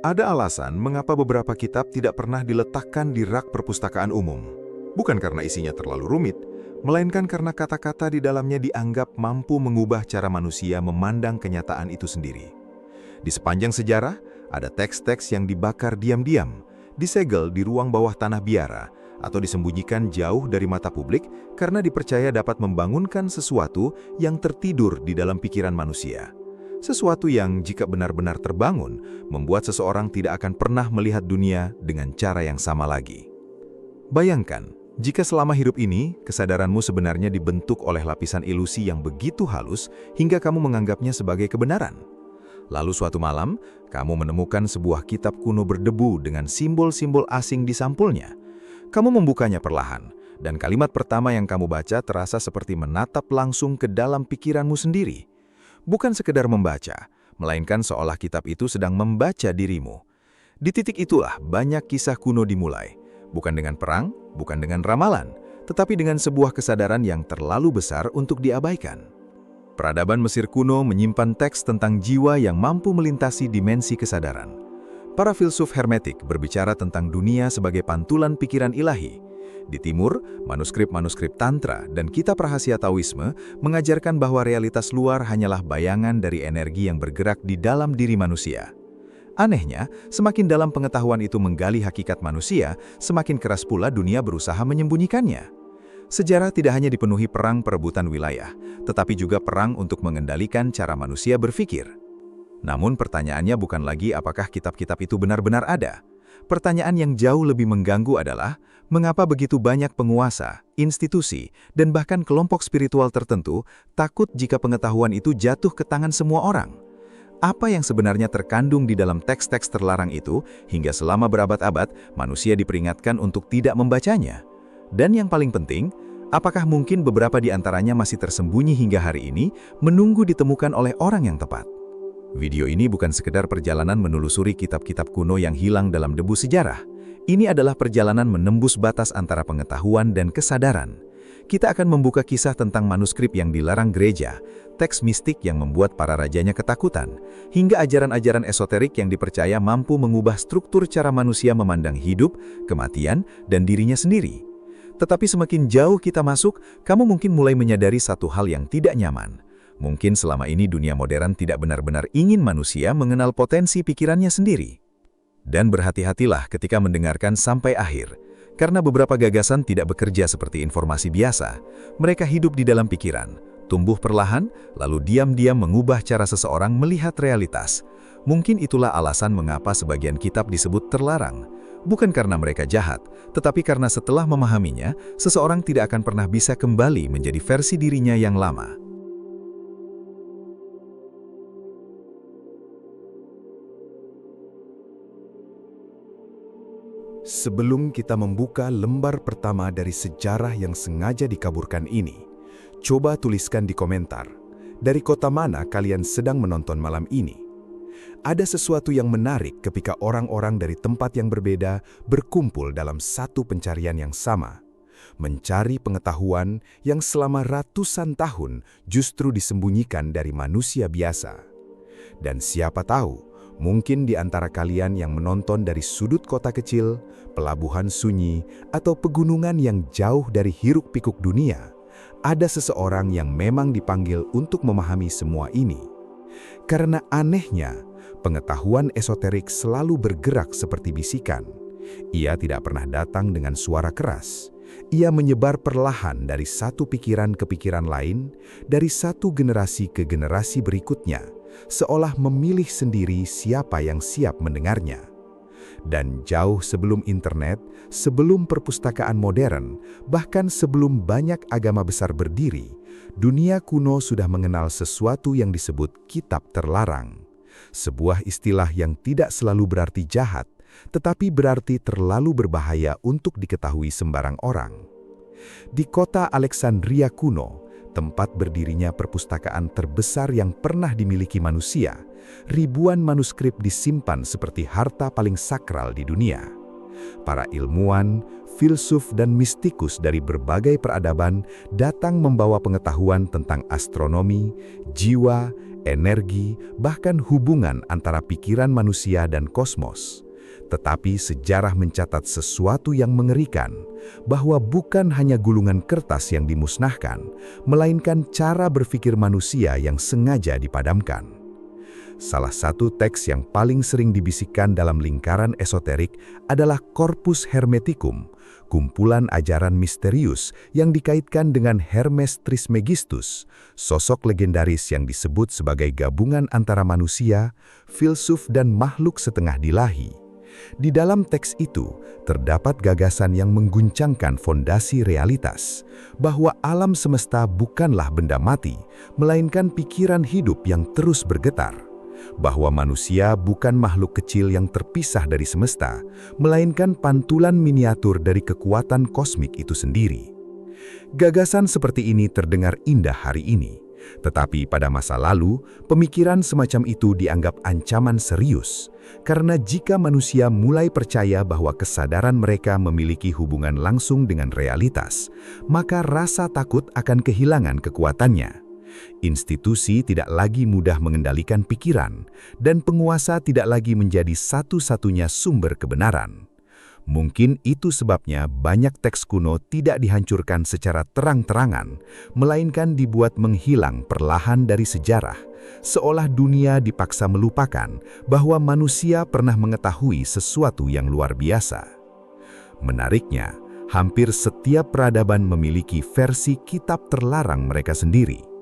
Ada alasan mengapa beberapa kitab tidak pernah diletakkan di rak perpustakaan umum. Bukan karena isinya terlalu rumit, melainkan karena kata-kata di dalamnya dianggap mampu mengubah cara manusia memandang kenyataan itu sendiri. Di sepanjang sejarah, ada teks-teks yang dibakar diam-diam, disegel di ruang bawah tanah biara, atau disembunyikan jauh dari mata publik karena dipercaya dapat membangunkan sesuatu yang tertidur di dalam pikiran manusia. Sesuatu yang jika benar-benar terbangun, membuat seseorang tidak akan pernah melihat dunia dengan cara yang sama lagi. Bayangkan, jika selama hidup ini, kesadaranmu sebenarnya dibentuk oleh lapisan ilusi yang begitu halus hingga kamu menganggapnya sebagai kebenaran. Lalu suatu malam, kamu menemukan sebuah kitab kuno berdebu dengan simbol-simbol asing di sampulnya. Kamu membukanya perlahan, dan kalimat pertama yang kamu baca terasa seperti menatap langsung ke dalam pikiranmu sendiri. Bukan sekedar membaca, melainkan seolah kitab itu sedang membaca dirimu. Di titik itulah banyak kisah kuno dimulai. Bukan dengan perang, bukan dengan ramalan, tetapi dengan sebuah kesadaran yang terlalu besar untuk diabaikan. Peradaban Mesir kuno menyimpan teks tentang jiwa yang mampu melintasi dimensi kesadaran. Para filsuf hermetik berbicara tentang dunia sebagai pantulan pikiran ilahi. Di timur, manuskrip-manuskrip Tantra dan kitab rahasia Taoisme mengajarkan bahwa realitas luar hanyalah bayangan dari energi yang bergerak di dalam diri manusia. Anehnya, semakin dalam pengetahuan itu menggali hakikat manusia, semakin keras pula dunia berusaha menyembunyikannya. Sejarah tidak hanya dipenuhi perang perebutan wilayah, tetapi juga perang untuk mengendalikan cara manusia berpikir. Namun pertanyaannya bukan lagi apakah kitab-kitab itu benar-benar ada. Pertanyaan yang jauh lebih mengganggu adalah, mengapa begitu banyak penguasa, institusi, dan bahkan kelompok spiritual tertentu takut jika pengetahuan itu jatuh ke tangan semua orang? Apa yang sebenarnya terkandung di dalam teks-teks terlarang itu hingga selama berabad-abad manusia diperingatkan untuk tidak membacanya? Dan yang paling penting, apakah mungkin beberapa di antaranya masih tersembunyi hingga hari ini menunggu ditemukan oleh orang yang tepat? Video ini bukan sekedar perjalanan menelusuri kitab-kitab kuno yang hilang dalam debu sejarah. Ini adalah perjalanan menembus batas antara pengetahuan dan kesadaran. Kita akan membuka kisah tentang manuskrip yang dilarang gereja, teks mistik yang membuat para rajanya ketakutan, hingga ajaran-ajaran esoterik yang dipercaya mampu mengubah struktur cara manusia memandang hidup, kematian, dan dirinya sendiri. Tetapi semakin jauh kita masuk, kamu mungkin mulai menyadari satu hal yang tidak nyaman. Mungkin selama ini dunia modern tidak benar-benar ingin manusia mengenal potensi pikirannya sendiri. Dan berhati-hatilah ketika mendengarkan sampai akhir, karena beberapa gagasan tidak bekerja seperti informasi biasa. Mereka hidup di dalam pikiran, tumbuh perlahan, lalu diam-diam mengubah cara seseorang melihat realitas. Mungkin itulah alasan mengapa sebagian kitab disebut terlarang. Bukan karena mereka jahat, tetapi karena setelah memahaminya, seseorang tidak akan pernah bisa kembali menjadi versi dirinya yang lama. Sebelum kita membuka lembar pertama dari sejarah yang sengaja dikaburkan ini, coba tuliskan di komentar, dari kota mana kalian sedang menonton malam ini. Ada sesuatu yang menarik ketika orang-orang dari tempat yang berbeda berkumpul dalam satu pencarian yang sama, mencari pengetahuan yang selama ratusan tahun justru disembunyikan dari manusia biasa. Dan siapa tahu, mungkin di antara kalian yang menonton dari sudut kota kecil, pelabuhan sunyi, atau pegunungan yang jauh dari hiruk-pikuk dunia, ada seseorang yang memang dipanggil untuk memahami semua ini. Karena anehnya, pengetahuan esoterik selalu bergerak seperti bisikan. Ia tidak pernah datang dengan suara keras. Ia menyebar perlahan dari satu pikiran ke pikiran lain, dari satu generasi ke generasi berikutnya, seolah memilih sendiri siapa yang siap mendengarnya. Dan jauh sebelum internet, sebelum perpustakaan modern, bahkan sebelum banyak agama besar berdiri, dunia kuno sudah mengenal sesuatu yang disebut kitab terlarang. Sebuah istilah yang tidak selalu berarti jahat, tetapi berarti terlalu berbahaya untuk diketahui sembarang orang. Di kota Alexandria kuno, tempat berdirinya perpustakaan terbesar yang pernah dimiliki manusia, ribuan manuskrip disimpan seperti harta paling sakral di dunia. Para ilmuwan, filsuf, dan mistikus dari berbagai peradaban datang membawa pengetahuan tentang astronomi, jiwa, energi, bahkan hubungan antara pikiran manusia dan kosmos. Tetapi sejarah mencatat sesuatu yang mengerikan, bahwa bukan hanya gulungan kertas yang dimusnahkan, melainkan cara berpikir manusia yang sengaja dipadamkan. Salah satu teks yang paling sering dibisikkan dalam lingkaran esoterik adalah Corpus Hermeticum, kumpulan ajaran misterius yang dikaitkan dengan Hermes Trismegistus, sosok legendaris yang disebut sebagai gabungan antara manusia, filsuf dan makhluk setengah dilahi. Di dalam teks itu, terdapat gagasan yang mengguncangkan fondasi realitas, bahwa alam semesta bukanlah benda mati, melainkan pikiran hidup yang terus bergetar. Bahwa manusia bukan makhluk kecil yang terpisah dari semesta, melainkan pantulan miniatur dari kekuatan kosmik itu sendiri. Gagasan seperti ini terdengar indah hari ini, tetapi pada masa lalu, pemikiran semacam itu dianggap ancaman serius, karena jika manusia mulai percaya bahwa kesadaran mereka memiliki hubungan langsung dengan realitas, maka rasa takut akan kehilangan kekuatannya. Institusi tidak lagi mudah mengendalikan pikiran, dan penguasa tidak lagi menjadi satu-satunya sumber kebenaran. Mungkin itu sebabnya banyak teks kuno tidak dihancurkan secara terang-terangan, melainkan dibuat menghilang perlahan dari sejarah, seolah dunia dipaksa melupakan bahwa manusia pernah mengetahui sesuatu yang luar biasa. Menariknya, hampir setiap peradaban memiliki versi kitab terlarang mereka sendiri.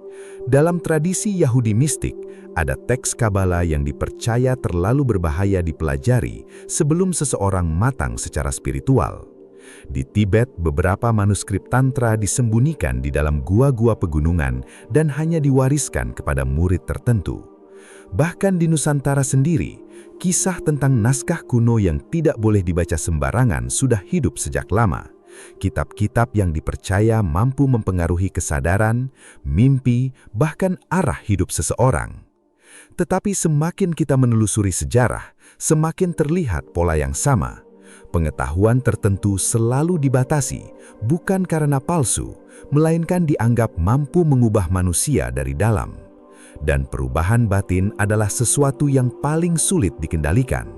Dalam tradisi Yahudi mistik, ada teks Kabala yang dipercaya terlalu berbahaya dipelajari sebelum seseorang matang secara spiritual. Di Tibet, beberapa manuskrip Tantra disembunyikan di dalam gua-gua pegunungan dan hanya diwariskan kepada murid tertentu. Bahkan di Nusantara sendiri, kisah tentang naskah kuno yang tidak boleh dibaca sembarangan sudah hidup sejak lama. Kitab-kitab yang dipercaya mampu mempengaruhi kesadaran, mimpi, bahkan arah hidup seseorang. Tetapi semakin kita menelusuri sejarah, semakin terlihat pola yang sama. Pengetahuan tertentu selalu dibatasi, bukan karena palsu, melainkan dianggap mampu mengubah manusia dari dalam. Dan perubahan batin adalah sesuatu yang paling sulit dikendalikan.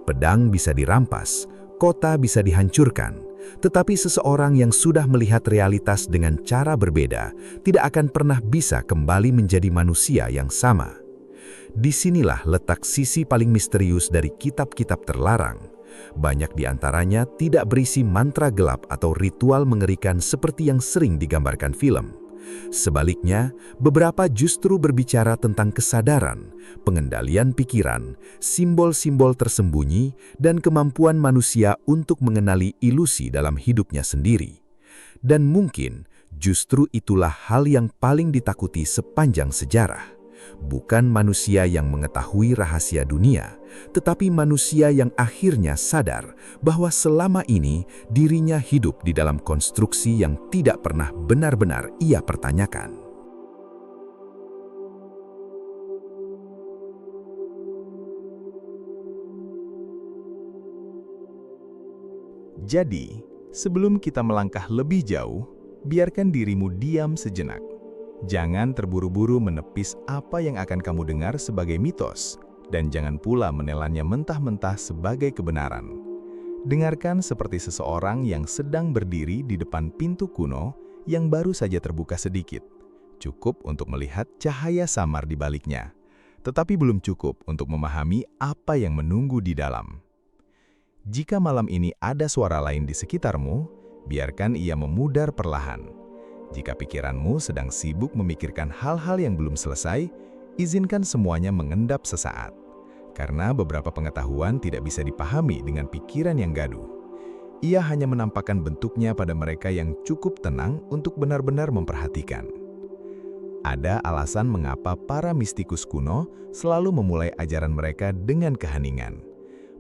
Pedang bisa dirampas, kota bisa dihancurkan, tetapi seseorang yang sudah melihat realitas dengan cara berbeda tidak akan pernah bisa kembali menjadi manusia yang sama. Disinilah letak sisi paling misterius dari kitab-kitab terlarang. Banyak di antaranya tidak berisi mantra gelap atau ritual mengerikan seperti yang sering digambarkan film. Sebaliknya, beberapa justru berbicara tentang kesadaran, pengendalian pikiran, simbol-simbol tersembunyi, dan kemampuan manusia untuk mengenali ilusi dalam hidupnya sendiri. Dan mungkin justru itulah hal yang paling ditakuti sepanjang sejarah. Bukan manusia yang mengetahui rahasia dunia, tetapi manusia yang akhirnya sadar bahwa selama ini dirinya hidup di dalam konstruksi yang tidak pernah benar-benar ia pertanyakan. Jadi, sebelum kita melangkah lebih jauh, biarkan dirimu diam sejenak. Jangan terburu-buru menepis apa yang akan kamu dengar sebagai mitos, dan jangan pula menelannya mentah-mentah sebagai kebenaran. Dengarkan seperti seseorang yang sedang berdiri di depan pintu kuno yang baru saja terbuka sedikit. Cukup untuk melihat cahaya samar di baliknya, tetapi belum cukup untuk memahami apa yang menunggu di dalam. Jika malam ini ada suara lain di sekitarmu, biarkan ia memudar perlahan. Jika pikiranmu sedang sibuk memikirkan hal-hal yang belum selesai, izinkan semuanya mengendap sesaat. Karena beberapa pengetahuan tidak bisa dipahami dengan pikiran yang gaduh. Ia hanya menampakkan bentuknya pada mereka yang cukup tenang untuk benar-benar memperhatikan. Ada alasan mengapa para mistikus kuno selalu memulai ajaran mereka dengan keheningan.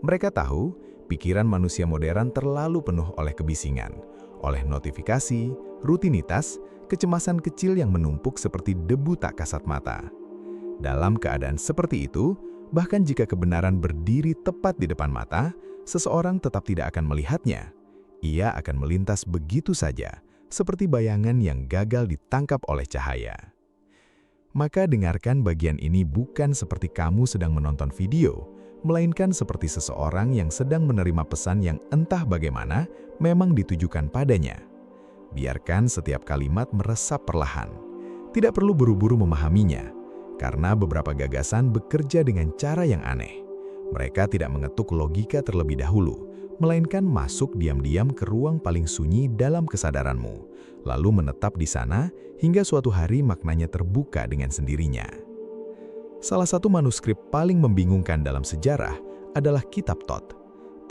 Mereka tahu pikiran manusia modern terlalu penuh oleh kebisingan, oleh notifikasi, rutinitas, kecemasan kecil yang menumpuk seperti debu tak kasat mata. Dalam keadaan seperti itu, bahkan jika kebenaran berdiri tepat di depan mata, seseorang tetap tidak akan melihatnya. Ia akan melintas begitu saja, seperti bayangan yang gagal ditangkap oleh cahaya. Maka dengarkan bagian ini bukan seperti kamu sedang menonton video, melainkan seperti seseorang yang sedang menerima pesan yang entah bagaimana memang ditujukan padanya. Biarkan setiap kalimat meresap perlahan. Tidak perlu buru-buru memahaminya, karena beberapa gagasan bekerja dengan cara yang aneh. Mereka tidak mengetuk logika terlebih dahulu, melainkan masuk diam-diam ke ruang paling sunyi dalam kesadaranmu, lalu menetap di sana hingga suatu hari maknanya terbuka dengan sendirinya. Salah satu manuskrip paling membingungkan dalam sejarah adalah Kitab Thoth,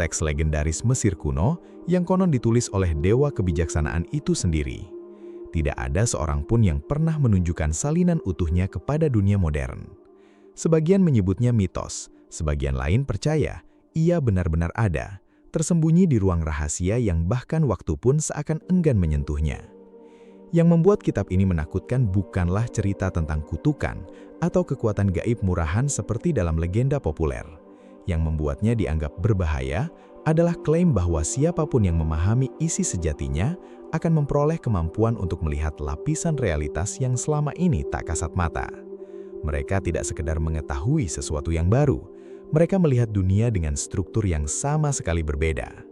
teks legendaris Mesir kuno yang konon ditulis oleh dewa kebijaksanaan itu sendiri. Tidak ada seorang pun yang pernah menunjukkan salinan utuhnya kepada dunia modern. Sebagian menyebutnya mitos, sebagian lain percaya ia benar-benar ada, tersembunyi di ruang rahasia yang bahkan waktu pun seakan enggan menyentuhnya. Yang membuat kitab ini menakutkan bukanlah cerita tentang kutukan atau kekuatan gaib murahan seperti dalam legenda populer. Yang membuatnya dianggap berbahaya adalah klaim bahwa siapapun yang memahami isi sejatinya akan memperoleh kemampuan untuk melihat lapisan realitas yang selama ini tak kasat mata. Mereka tidak sekedar mengetahui sesuatu yang baru, mereka melihat dunia dengan struktur yang sama sekali berbeda.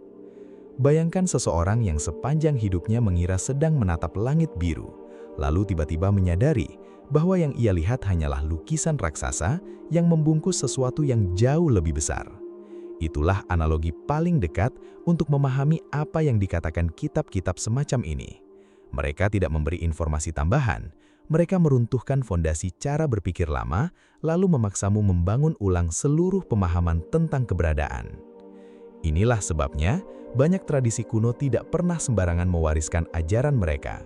Bayangkan seseorang yang sepanjang hidupnya mengira sedang menatap langit biru, lalu tiba-tiba menyadari bahwa yang ia lihat hanyalah lukisan raksasa yang membungkus sesuatu yang jauh lebih besar. Itulah analogi paling dekat untuk memahami apa yang dikatakan kitab-kitab semacam ini. Mereka tidak memberi informasi tambahan, mereka meruntuhkan fondasi cara berpikir lama, lalu memaksamu membangun ulang seluruh pemahaman tentang keberadaan. Inilah sebabnya, banyak tradisi kuno tidak pernah sembarangan mewariskan ajaran mereka.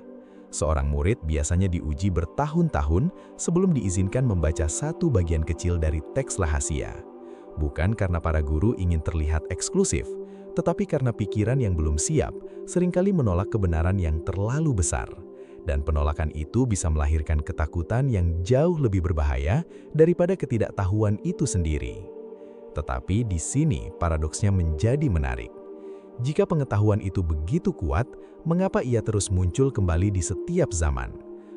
Seorang murid biasanya diuji bertahun-tahun sebelum diizinkan membaca satu bagian kecil dari teks rahasia. Bukan karena para guru ingin terlihat eksklusif, tetapi karena pikiran yang belum siap seringkali menolak kebenaran yang terlalu besar. Dan penolakan itu bisa melahirkan ketakutan yang jauh lebih berbahaya daripada ketidaktahuan itu sendiri. Tetapi di sini paradoksnya menjadi menarik. Jika pengetahuan itu begitu kuat, mengapa ia terus muncul kembali di setiap zaman?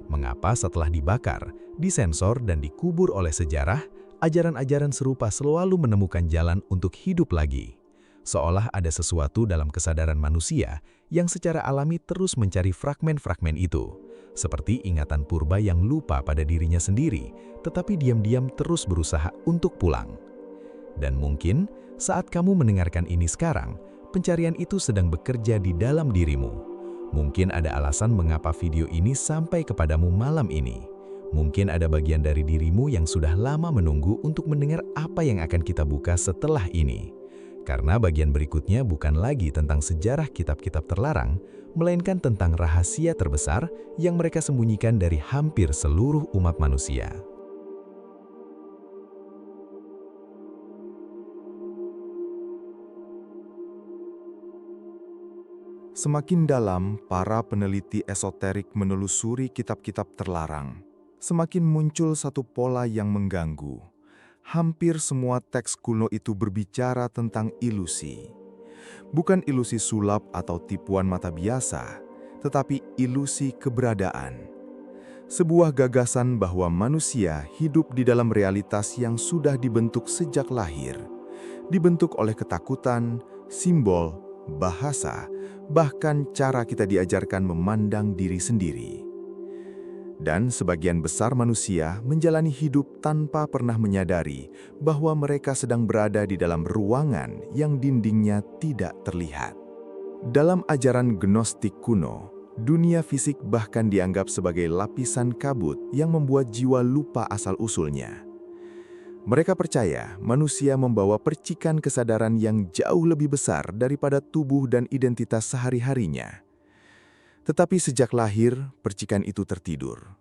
Mengapa setelah dibakar, disensor dan dikubur oleh sejarah, ajaran-ajaran serupa selalu menemukan jalan untuk hidup lagi? Seolah ada sesuatu dalam kesadaran manusia yang secara alami terus mencari fragmen-fragmen itu. Seperti ingatan purba yang lupa pada dirinya sendiri, tetapi diam-diam terus berusaha untuk pulang. Dan mungkin saat kamu mendengarkan ini sekarang, pencarian itu sedang bekerja di dalam dirimu. Mungkin ada alasan mengapa video ini sampai kepadamu malam ini. Mungkin ada bagian dari dirimu yang sudah lama menunggu untuk mendengar apa yang akan kita buka setelah ini. Karena bagian berikutnya bukan lagi tentang sejarah kitab-kitab terlarang, melainkan tentang rahasia terbesar yang mereka sembunyikan dari hampir seluruh umat manusia. Semakin dalam para peneliti esoterik menelusuri kitab-kitab terlarang, semakin muncul satu pola yang mengganggu. Hampir semua teks kuno itu berbicara tentang ilusi. Bukan ilusi sulap atau tipuan mata biasa, tetapi ilusi keberadaan. Sebuah gagasan bahwa manusia hidup di dalam realitas yang sudah dibentuk sejak lahir, dibentuk oleh ketakutan, simbol, bahasa, bahkan cara kita diajarkan memandang diri sendiri. Dan sebagian besar manusia menjalani hidup tanpa pernah menyadari bahwa mereka sedang berada di dalam ruangan yang dindingnya tidak terlihat. Dalam ajaran Gnostik kuno, dunia fisik bahkan dianggap sebagai lapisan kabut yang membuat jiwa lupa asal-usulnya. Mereka percaya manusia membawa percikan kesadaran yang jauh lebih besar daripada tubuh dan identitas sehari-harinya. Tetapi sejak lahir, percikan itu tertidur.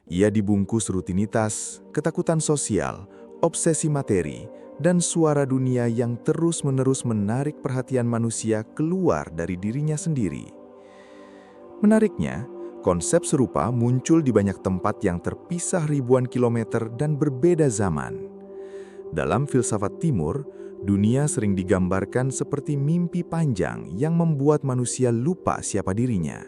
Ia dibungkus rutinitas, ketakutan sosial, obsesi materi, dan suara dunia yang terus-menerus menarik perhatian manusia keluar dari dirinya sendiri. Menariknya, konsep serupa muncul di banyak tempat yang terpisah ribuan kilometer dan berbeda zaman. Dalam filsafat Timur, dunia sering digambarkan seperti mimpi panjang yang membuat manusia lupa siapa dirinya.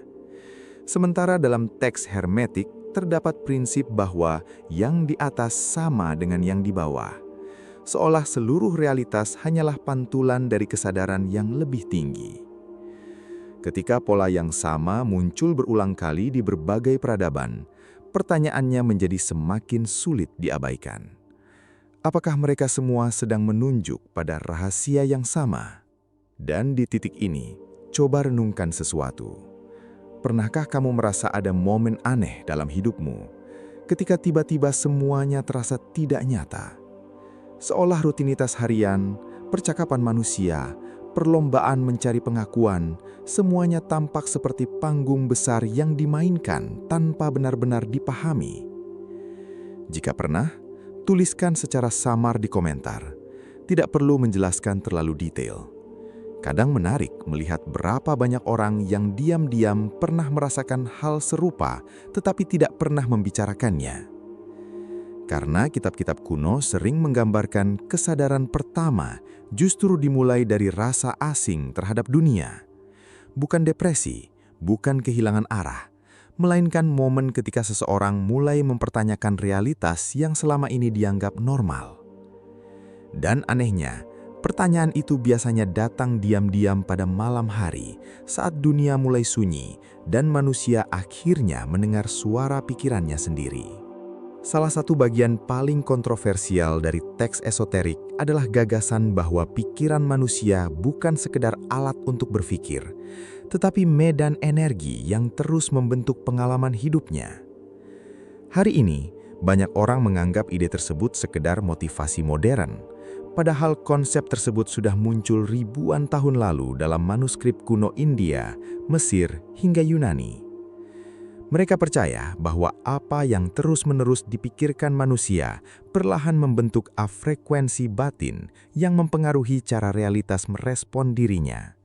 Sementara dalam teks hermetik, terdapat prinsip bahwa yang di atas sama dengan yang di bawah. Seolah seluruh realitas hanyalah pantulan dari kesadaran yang lebih tinggi. Ketika pola yang sama muncul berulang kali di berbagai peradaban, pertanyaannya menjadi semakin sulit diabaikan. Apakah mereka semua sedang menunjuk pada rahasia yang sama? Dan di titik ini, coba renungkan sesuatu. Pernahkah kamu merasa ada momen aneh dalam hidupmu, ketika tiba-tiba semuanya terasa tidak nyata? Seolah rutinitas harian, percakapan manusia, perlombaan mencari pengakuan, semuanya tampak seperti panggung besar yang dimainkan tanpa benar-benar dipahami. Jika pernah, tuliskan secara samar di komentar. Tidak perlu menjelaskan terlalu detail. Kadang menarik melihat berapa banyak orang yang diam-diam pernah merasakan hal serupa tetapi tidak pernah membicarakannya. Karena kitab-kitab kuno sering menggambarkan kesadaran pertama justru dimulai dari rasa asing terhadap dunia. Bukan depresi, bukan kehilangan arah, melainkan momen ketika seseorang mulai mempertanyakan realitas yang selama ini dianggap normal. Dan anehnya, pertanyaan itu biasanya datang diam-diam pada malam hari saat dunia mulai sunyi dan manusia akhirnya mendengar suara pikirannya sendiri. Salah satu bagian paling kontroversial dari teks esoterik adalah gagasan bahwa pikiran manusia bukan sekedar alat untuk berpikir, tetapi medan energi yang terus membentuk pengalaman hidupnya. Hari ini, banyak orang menganggap ide tersebut sekedar motivasi modern, padahal konsep tersebut sudah muncul ribuan tahun lalu dalam manuskrip kuno India, Mesir, hingga Yunani. Mereka percaya bahwa apa yang terus-menerus dipikirkan manusia perlahan membentuk frekuensi batin yang mempengaruhi cara realitas merespon dirinya.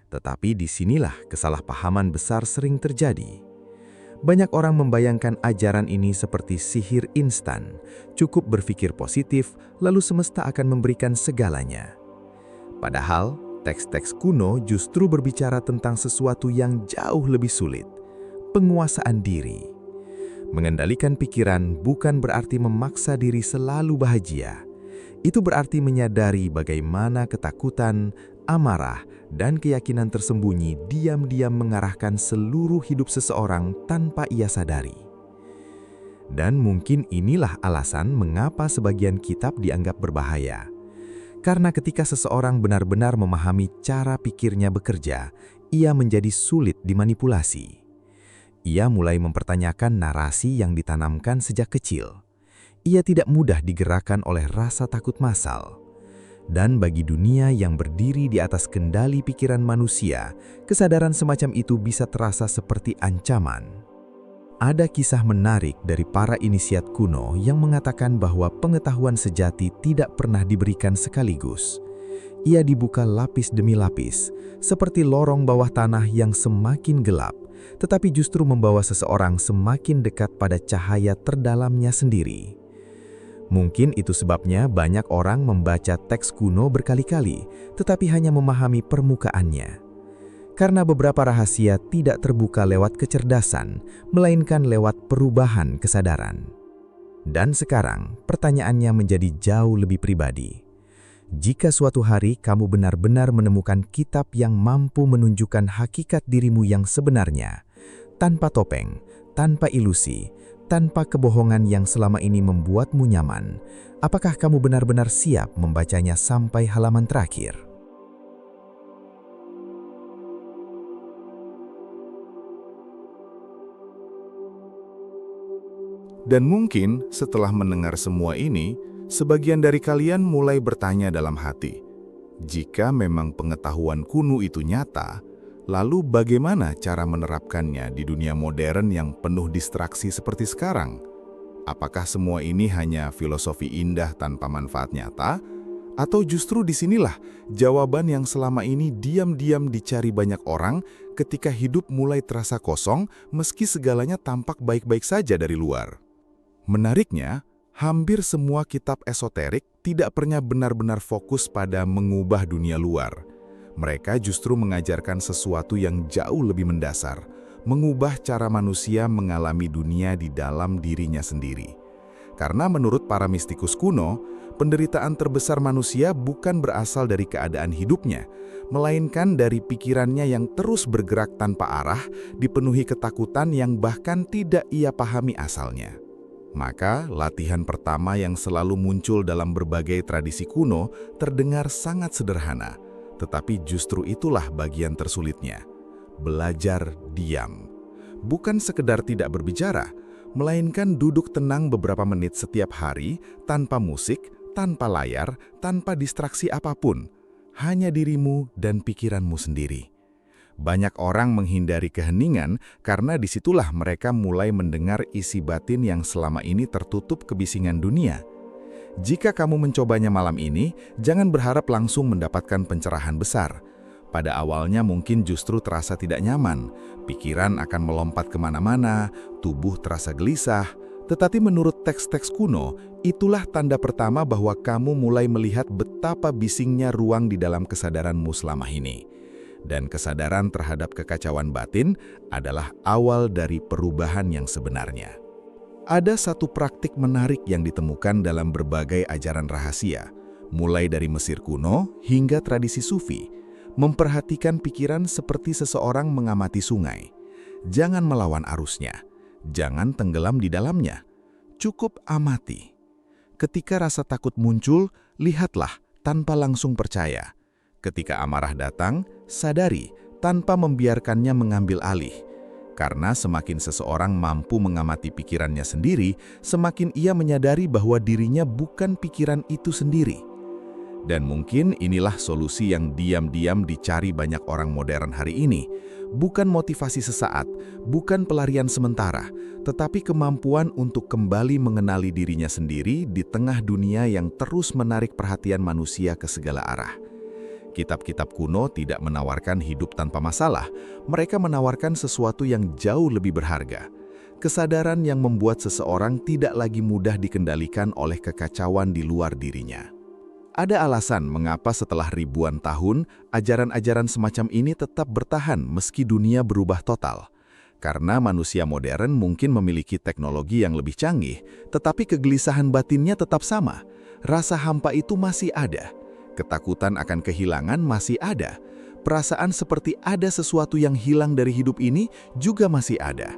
Tetapi disinilah kesalahpahaman besar sering terjadi. Banyak orang membayangkan ajaran ini seperti sihir instan, cukup berpikir positif, lalu semesta akan memberikan segalanya. Padahal, teks-teks kuno justru berbicara tentang sesuatu yang jauh lebih sulit. Penguasaan diri. Mengendalikan pikiran bukan berarti memaksa diri selalu bahagia. Itu berarti menyadari bagaimana ketakutan, amarah, dan keyakinan tersembunyi diam-diam mengarahkan seluruh hidup seseorang tanpa ia sadari. Dan mungkin inilah alasan mengapa sebagian kitab dianggap berbahaya. Karena ketika seseorang benar-benar memahami cara pikirnya bekerja, ia menjadi sulit dimanipulasi. Ia mulai mempertanyakan narasi yang ditanamkan sejak kecil. Ia tidak mudah digerakkan oleh rasa takut massal. Dan bagi dunia yang berdiri di atas kendali pikiran manusia, kesadaran semacam itu bisa terasa seperti ancaman. Ada kisah menarik dari para inisiat kuno yang mengatakan bahwa pengetahuan sejati tidak pernah diberikan sekaligus. Ia dibuka lapis demi lapis, seperti lorong bawah tanah yang semakin gelap, tetapi justru membawa seseorang semakin dekat pada cahaya terdalamnya sendiri. Mungkin itu sebabnya banyak orang membaca teks kuno berkali-kali, tetapi hanya memahami permukaannya. Karena beberapa rahasia tidak terbuka lewat kecerdasan, melainkan lewat perubahan kesadaran. Dan sekarang, pertanyaannya menjadi jauh lebih pribadi. Jika suatu hari kamu benar-benar menemukan kitab yang mampu menunjukkan hakikat dirimu yang sebenarnya, tanpa topeng, tanpa ilusi, tanpa kebohongan yang selama ini membuatmu nyaman, apakah kamu benar-benar siap membacanya sampai halaman terakhir? Dan mungkin setelah mendengar semua ini, sebagian dari kalian mulai bertanya dalam hati, jika memang pengetahuan kuno itu nyata, lalu bagaimana cara menerapkannya di dunia modern yang penuh distraksi seperti sekarang? Apakah semua ini hanya filosofi indah tanpa manfaat nyata? Atau justru disinilah jawaban yang selama ini diam-diam dicari banyak orang ketika hidup mulai terasa kosong meski segalanya tampak baik-baik saja dari luar? Menariknya, hampir semua kitab esoterik tidak pernah benar-benar fokus pada mengubah dunia luar. Mereka justru mengajarkan sesuatu yang jauh lebih mendasar, mengubah cara manusia mengalami dunia di dalam dirinya sendiri. Karena menurut para mistikus kuno, penderitaan terbesar manusia bukan berasal dari keadaan hidupnya, melainkan dari pikirannya yang terus bergerak tanpa arah, dipenuhi ketakutan yang bahkan tidak ia pahami asalnya. Maka, latihan pertama yang selalu muncul dalam berbagai tradisi kuno terdengar sangat sederhana, tetapi justru itulah bagian tersulitnya. Belajar diam. Bukan sekedar tidak berbicara, melainkan duduk tenang beberapa menit setiap hari, tanpa musik, tanpa layar, tanpa distraksi apapun. Hanya dirimu dan pikiranmu sendiri. Banyak orang menghindari keheningan karena disitulah mereka mulai mendengar isi batin yang selama ini tertutup kebisingan dunia. Jika kamu mencobanya malam ini, jangan berharap langsung mendapatkan pencerahan besar. Pada awalnya mungkin justru terasa tidak nyaman, pikiran akan melompat kemana-mana, tubuh terasa gelisah. Tetapi menurut teks-teks kuno, itulah tanda pertama bahwa kamu mulai melihat betapa bisingnya ruang di dalam kesadaranmu selama ini. Dan kesadaran terhadap kekacauan batin adalah awal dari perubahan yang sebenarnya. Ada satu praktik menarik yang ditemukan dalam berbagai ajaran rahasia, mulai dari Mesir kuno hingga tradisi Sufi. Memperhatikan pikiran seperti seseorang mengamati sungai. Jangan melawan arusnya, jangan tenggelam di dalamnya. Cukup amati. Ketika rasa takut muncul, lihatlah tanpa langsung percaya. Ketika amarah datang, sadari tanpa membiarkannya mengambil alih. Karena semakin seseorang mampu mengamati pikirannya sendiri, semakin ia menyadari bahwa dirinya bukan pikiran itu sendiri. Dan mungkin inilah solusi yang diam-diam dicari banyak orang modern hari ini. Bukan motivasi sesaat, bukan pelarian sementara, tetapi kemampuan untuk kembali mengenali dirinya sendiri di tengah dunia yang terus menarik perhatian manusia ke segala arah. Kitab-kitab kuno tidak menawarkan hidup tanpa masalah, mereka menawarkan sesuatu yang jauh lebih berharga. Kesadaran yang membuat seseorang tidak lagi mudah dikendalikan oleh kekacauan di luar dirinya. Ada alasan mengapa setelah ribuan tahun, ajaran-ajaran semacam ini tetap bertahan meski dunia berubah total. Karena manusia modern mungkin memiliki teknologi yang lebih canggih, tetapi kegelisahan batinnya tetap sama. Rasa hampa itu masih ada. Ketakutan akan kehilangan masih ada. Perasaan seperti ada sesuatu yang hilang dari hidup ini juga masih ada.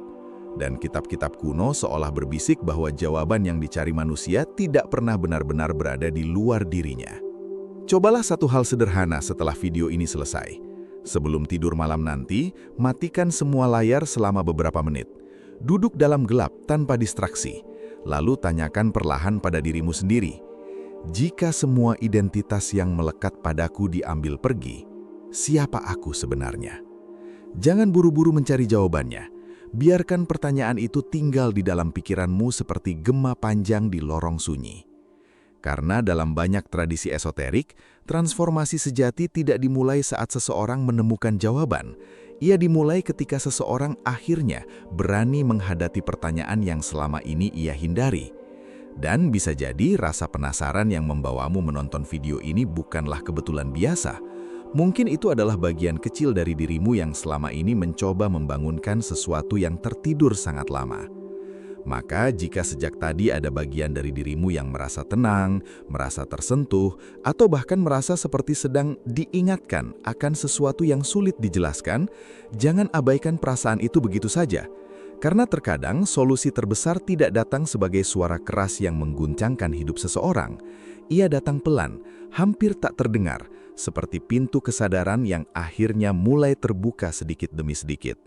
Dan kitab-kitab kuno seolah berbisik bahwa jawaban yang dicari manusia tidak pernah benar-benar berada di luar dirinya. Cobalah satu hal sederhana setelah video ini selesai. Sebelum tidur malam nanti, matikan semua layar selama beberapa menit. Duduk dalam gelap tanpa distraksi. Lalu tanyakan perlahan pada dirimu sendiri. Jika semua identitas yang melekat padaku diambil pergi, siapa aku sebenarnya? Jangan buru-buru mencari jawabannya. Biarkan pertanyaan itu tinggal di dalam pikiranmu seperti gema panjang di lorong sunyi. Karena dalam banyak tradisi esoterik, transformasi sejati tidak dimulai saat seseorang menemukan jawaban. Ia dimulai ketika seseorang akhirnya berani menghadapi pertanyaan yang selama ini ia hindari. Dan bisa jadi rasa penasaran yang membawamu menonton video ini bukanlah kebetulan biasa. Mungkin itu adalah bagian kecil dari dirimu yang selama ini mencoba membangunkan sesuatu yang tertidur sangat lama. Maka jika sejak tadi ada bagian dari dirimu yang merasa tenang, merasa tersentuh, atau bahkan merasa seperti sedang diingatkan akan sesuatu yang sulit dijelaskan, jangan abaikan perasaan itu begitu saja. Karena terkadang solusi terbesar tidak datang sebagai suara keras yang mengguncangkan hidup seseorang. Ia datang pelan, hampir tak terdengar, seperti pintu kesadaran yang akhirnya mulai terbuka sedikit demi sedikit.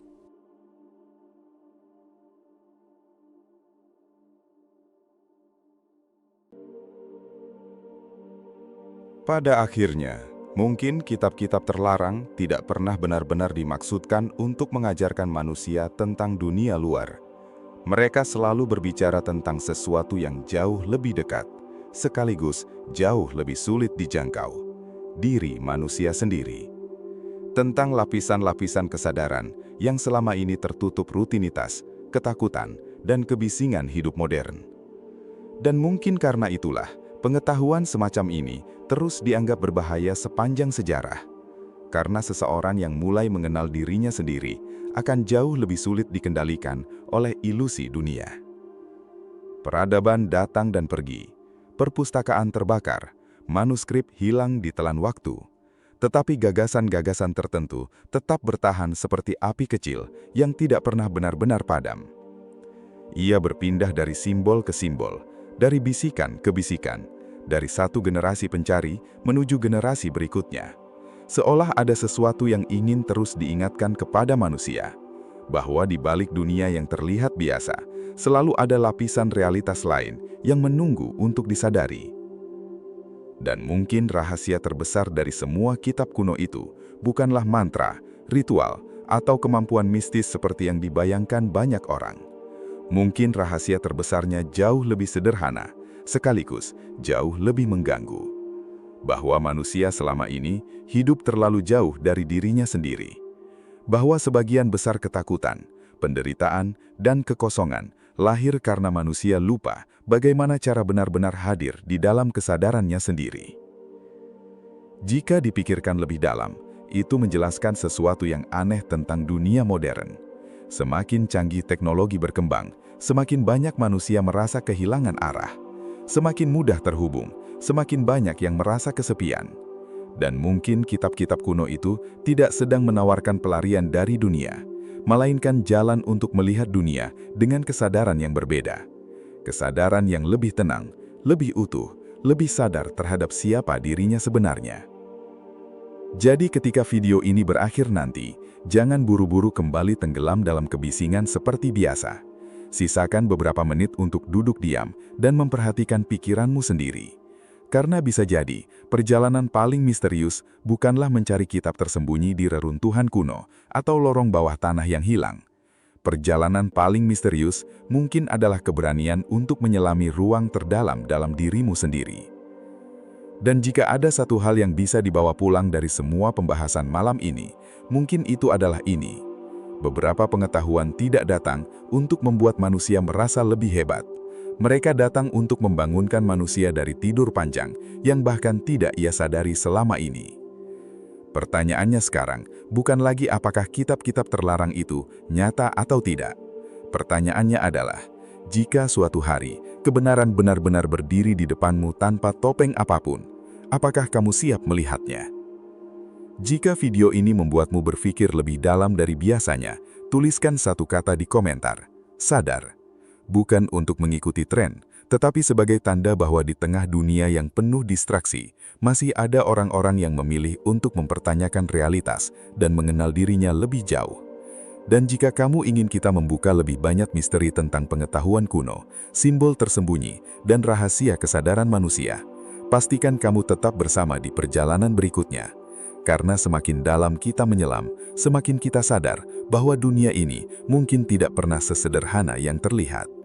Pada akhirnya, mungkin kitab-kitab terlarang tidak pernah benar-benar dimaksudkan untuk mengajarkan manusia tentang dunia luar. Mereka selalu berbicara tentang sesuatu yang jauh lebih dekat, sekaligus jauh lebih sulit dijangkau, diri manusia sendiri. Tentang lapisan-lapisan kesadaran yang selama ini tertutup rutinitas, ketakutan, dan kebisingan hidup modern. Dan mungkin karena itulah, pengetahuan semacam ini terus dianggap berbahaya sepanjang sejarah. Karena seseorang yang mulai mengenal dirinya sendiri akan jauh lebih sulit dikendalikan oleh ilusi dunia. Peradaban datang dan pergi, perpustakaan terbakar, manuskrip hilang di telan waktu. Tetapi gagasan-gagasan tertentu tetap bertahan seperti api kecil yang tidak pernah benar-benar padam. Ia berpindah dari simbol ke simbol, dari bisikan ke bisikan, dari satu generasi pencari menuju generasi berikutnya. Seolah ada sesuatu yang ingin terus diingatkan kepada manusia, bahwa di balik dunia yang terlihat biasa, selalu ada lapisan realitas lain yang menunggu untuk disadari. Dan mungkin rahasia terbesar dari semua kitab kuno itu bukanlah mantra, ritual, atau kemampuan mistis seperti yang dibayangkan banyak orang. Mungkin rahasia terbesarnya jauh lebih sederhana, sekaligus jauh lebih mengganggu. Bahwa manusia selama ini hidup terlalu jauh dari dirinya sendiri. Bahwa sebagian besar ketakutan, penderitaan, dan kekosongan lahir karena manusia lupa bagaimana cara benar-benar hadir di dalam kesadarannya sendiri. Jika dipikirkan lebih dalam, itu menjelaskan sesuatu yang aneh tentang dunia modern. Semakin canggih teknologi berkembang, semakin banyak manusia merasa kehilangan arah. Semakin mudah terhubung, semakin banyak yang merasa kesepian. Dan mungkin kitab-kitab kuno itu tidak sedang menawarkan pelarian dari dunia, melainkan jalan untuk melihat dunia dengan kesadaran yang berbeda. Kesadaran yang lebih tenang, lebih utuh, lebih sadar terhadap siapa dirinya sebenarnya. Jadi ketika video ini berakhir nanti, jangan buru-buru kembali tenggelam dalam kebisingan seperti biasa. Sisakan beberapa menit untuk duduk diam dan memperhatikan pikiranmu sendiri. Karena bisa jadi, perjalanan paling misterius bukanlah mencari kitab tersembunyi di reruntuhan kuno atau lorong bawah tanah yang hilang. Perjalanan paling misterius mungkin adalah keberanian untuk menyelami ruang terdalam dalam dirimu sendiri. Dan jika ada satu hal yang bisa dibawa pulang dari semua pembahasan malam ini, mungkin itu adalah ini. Beberapa pengetahuan tidak datang untuk membuat manusia merasa lebih hebat. Mereka datang untuk membangunkan manusia dari tidur panjang yang bahkan tidak ia sadari selama ini. Pertanyaannya sekarang bukan lagi apakah kitab-kitab terlarang itu nyata atau tidak. Pertanyaannya adalah, jika suatu hari kebenaran benar-benar berdiri di depanmu tanpa topeng apapun, apakah kamu siap melihatnya? Jika video ini membuatmu berpikir lebih dalam dari biasanya, tuliskan satu kata di komentar, sadar. Bukan untuk mengikuti tren, tetapi sebagai tanda bahwa di tengah dunia yang penuh distraksi, masih ada orang-orang yang memilih untuk mempertanyakan realitas dan mengenal dirinya lebih jauh. Dan jika kamu ingin kita membuka lebih banyak misteri tentang pengetahuan kuno, simbol tersembunyi, dan rahasia kesadaran manusia, pastikan kamu tetap bersama di perjalanan berikutnya. Karena semakin dalam kita menyelam, semakin kita sadar bahwa dunia ini mungkin tidak pernah sesederhana yang terlihat.